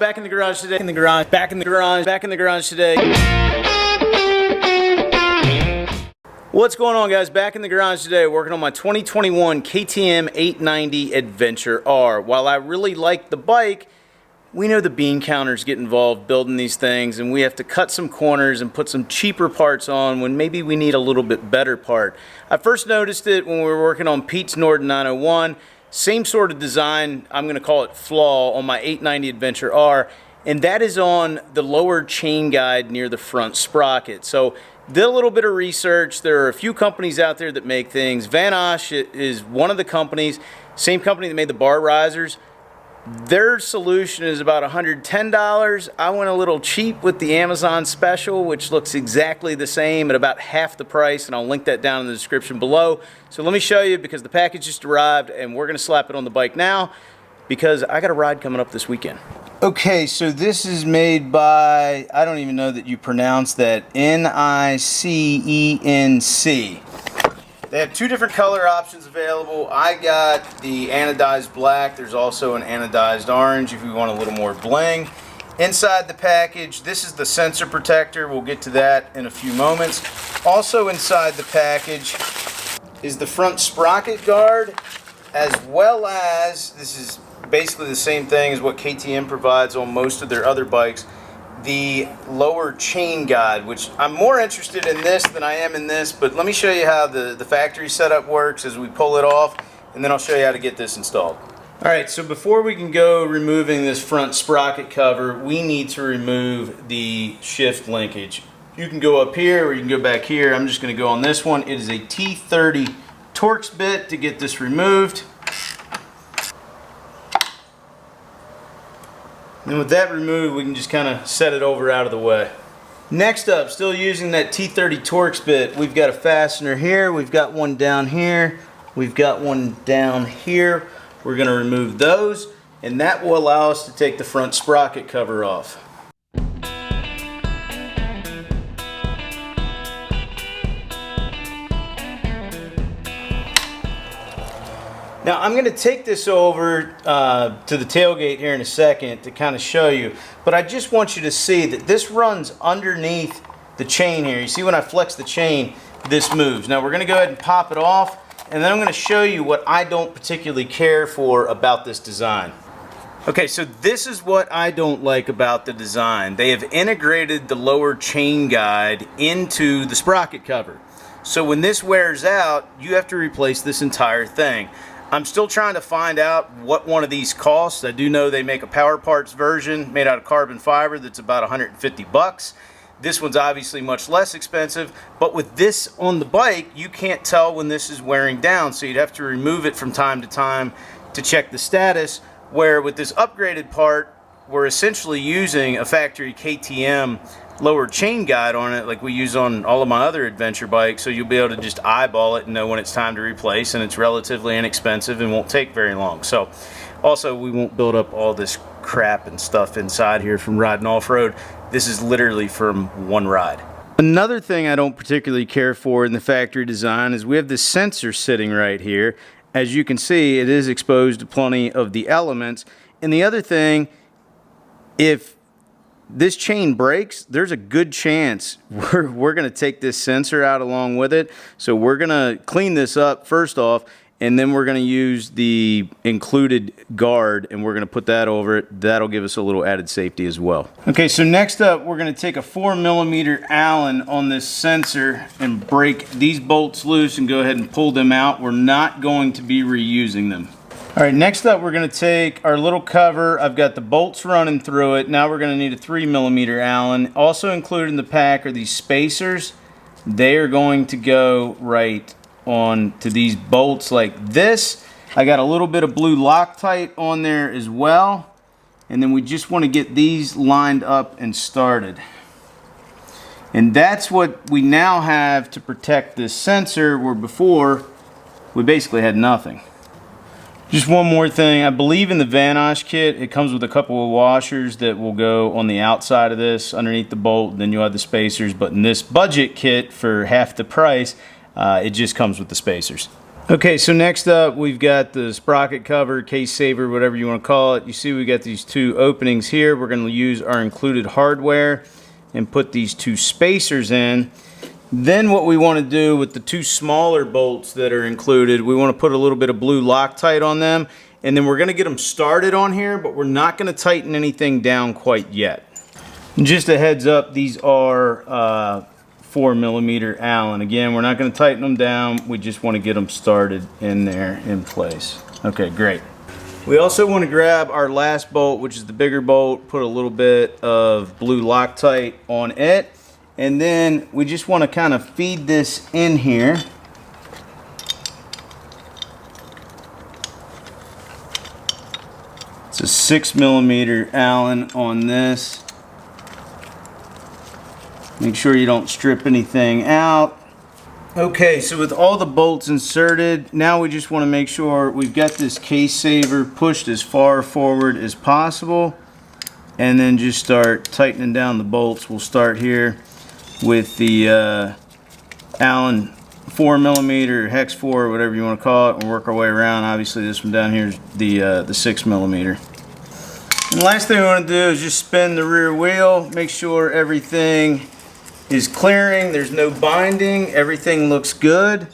Back in the garage today, back in the garage today. What's going on, guys? Back in the garage today working on my 2021 KTM 890 Adventure R. While I really like the bike, we know the bean counters get involved building these things, and we have to cut some corners and put some cheaper parts on when maybe we need a little bit better part. I first noticed it when we were working on Pete's Nord 901. Same sort of design, I'm going to call it flaw, on my 890 Adventure R, and that is on the lower chain guide near the front sprocket. So did a little bit of research. There are a few companies out there that make things. Van Osh is one of the companies, same company that made the bar risers. Their solution is about $110. I went a little cheap with the Amazon special, which looks exactly the same at about half the price, and I'll link that down in the description below. So let me show you, because the package just arrived and we're going to slap it on the bike now because I got a ride coming up this weekend. Okay, so this is made by, I don't even know that you pronounce that, N-I-C-E-N-C. They have two different color options available. I got the anodized black. There's also an anodized orange if you want a little more bling. Inside the package, this is the sensor protector. We'll get to that in a few moments. Also inside the package is the front sprocket guard, as well as, this is basically the same thing as what KTM provides on most of their other bikes, the lower chain guide, which I'm more interested in this than I am in this, but let me show you how the factory setup works as we pull it off, and then I'll show you how to get this installed. Alright, so before we can go removing this front sprocket cover, we need to remove the shift linkage. You can go up here or you can go back here. I'm just going to go on this one. It is a T30 Torx bit to get this removed. And with that removed, we can just kind of set it over out of the way. Next up, still using that T30 Torx bit, we've got a fastener here, we've got one down here, we've got one down here. We're going to remove those, and that will allow us to take the front sprocket cover off. Now I'm going to take this over to the tailgate here in a second to kind of show you, but I just want you to see that this runs underneath the chain here. You see when I flex the chain, this moves. Now we're going to go ahead and pop it off, and then I'm going to show you what I don't particularly care for about this design. Okay, so this is what I don't like about the design. They have integrated the lower chain guide into the sprocket cover. So when this wears out, you have to replace this entire thing. I'm still trying to find out what one of these costs. I do know they make a Power Parts version made out of carbon fiber that's about 150 bucks. This one's obviously much less expensive, but with this on the bike, you can't tell when this is wearing down, so you'd have to remove it from time to time to check the status, where with this upgraded part, we're essentially using a factory KTM lower chain guide on it like we use on all of my other adventure bikes, so you'll be able to just eyeball it and know when it's time to replace, and it's relatively inexpensive and won't take very long. So also, we won't build up all this crap and stuff inside here from riding off-road. This is literally from one ride. Another thing I don't particularly care for in the factory design is we have this sensor sitting right here. As you can see, it is exposed to plenty of the elements. And the other thing, if this chain breaks, there's a good chance we're going to take this sensor out along with it. So we're going to clean this up first off, and then we're going to use the included guard, and we're going to put that over it. That'll give us a little added safety as well. Okay, so next up, we're going to take a 4mm Allen on this sensor and break these bolts loose and go ahead and pull them out. We're not going to be reusing them. All right, next up we're going to take our little cover. I've got the bolts running through it. Now we're going to need a 3mm Allen. Also included in the pack are these spacers. They are going to go right on to these bolts like this. I got a little bit of blue Loctite on there as well. And then we just want to get these lined up and started. And that's what we now have to protect this sensor, where before we basically had nothing. Just one more thing, I believe in the Van Osh kit, it comes with a couple of washers that will go on the outside of this, underneath the bolt, then you'll have the spacers, but in this budget kit for half the price, it just comes with the spacers. Okay, so next up we've got the sprocket cover, case saver, whatever you want to call it. You see we got these two openings here. We're going to use our included hardware and put these two spacers in. Then what we want to do with the two smaller bolts that are included, we want to put a little bit of blue Loctite on them, and then we're going to get them started on here, but we're not going to tighten anything down quite yet. And just a heads up, these are 4mm Allen. Again, we're not going to tighten them down. We just want to get them started in there in place. Okay, great. We also want to grab our last bolt, which is the bigger bolt, put a little bit of blue Loctite on it, and then we just want to kind of feed this in here. It's a 6mm Allen on this. Make sure you don't strip anything out. Okay, so with all the bolts inserted, now we just want to make sure we've got this case saver pushed as far forward as possible, and then just start tightening down the bolts. We'll start here with the Allen 4mm, hex 4, whatever you want to call it, and work our way around. Obviously this one down here is the 6mm. And the last thing we want to do is just spin the rear wheel, make sure everything is clearing, there's no binding, everything looks good.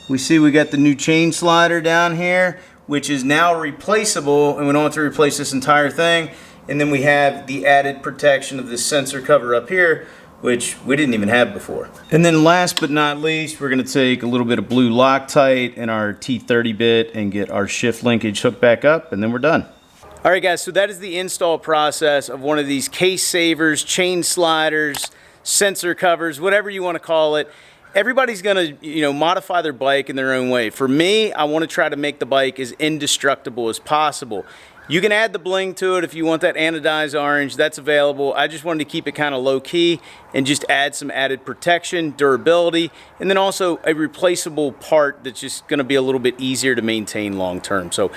We see we got the new chain slider down here, which is now replaceable, and we don't have to replace this entire thing. And then we have the added protection of this sensor cover up here, which we didn't even have before. And then last but not least, we're gonna take a little bit of blue Loctite and our T30 bit and get our shift linkage hooked back up, and then we're done. All right guys, so that is the install process of one of these case savers, chain sliders, sensor covers, whatever you want to call it. Everybody's gonna, modify their bike in their own way. For me, I want to try to make the bike as indestructible as possible. You can add the bling to it if you want that anodized orange, that's available. I just wanted to keep it kind of low key and just add some added protection, durability, and then also a replaceable part that's just gonna be a little bit easier to maintain long term. So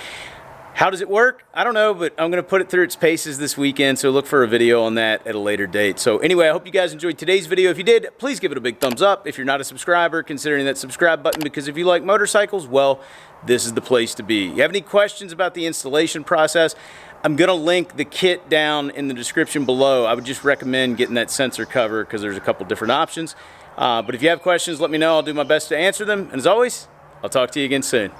how does it work? I don't know, but I'm going to put it through its paces this weekend, so look for a video on that at a later date. So anyway, I hope you guys enjoyed today's video. If you did, please give it a big thumbs up. If you're not a subscriber, considering that subscribe button, because if you like motorcycles, well, this is the place to be. You have any questions about the installation process? I'm going to link the kit down in the description below. I would just recommend getting that sensor cover because there's a couple different options. But if you have questions, let me know. I'll do my best to answer them. And as always, I'll talk to you again soon.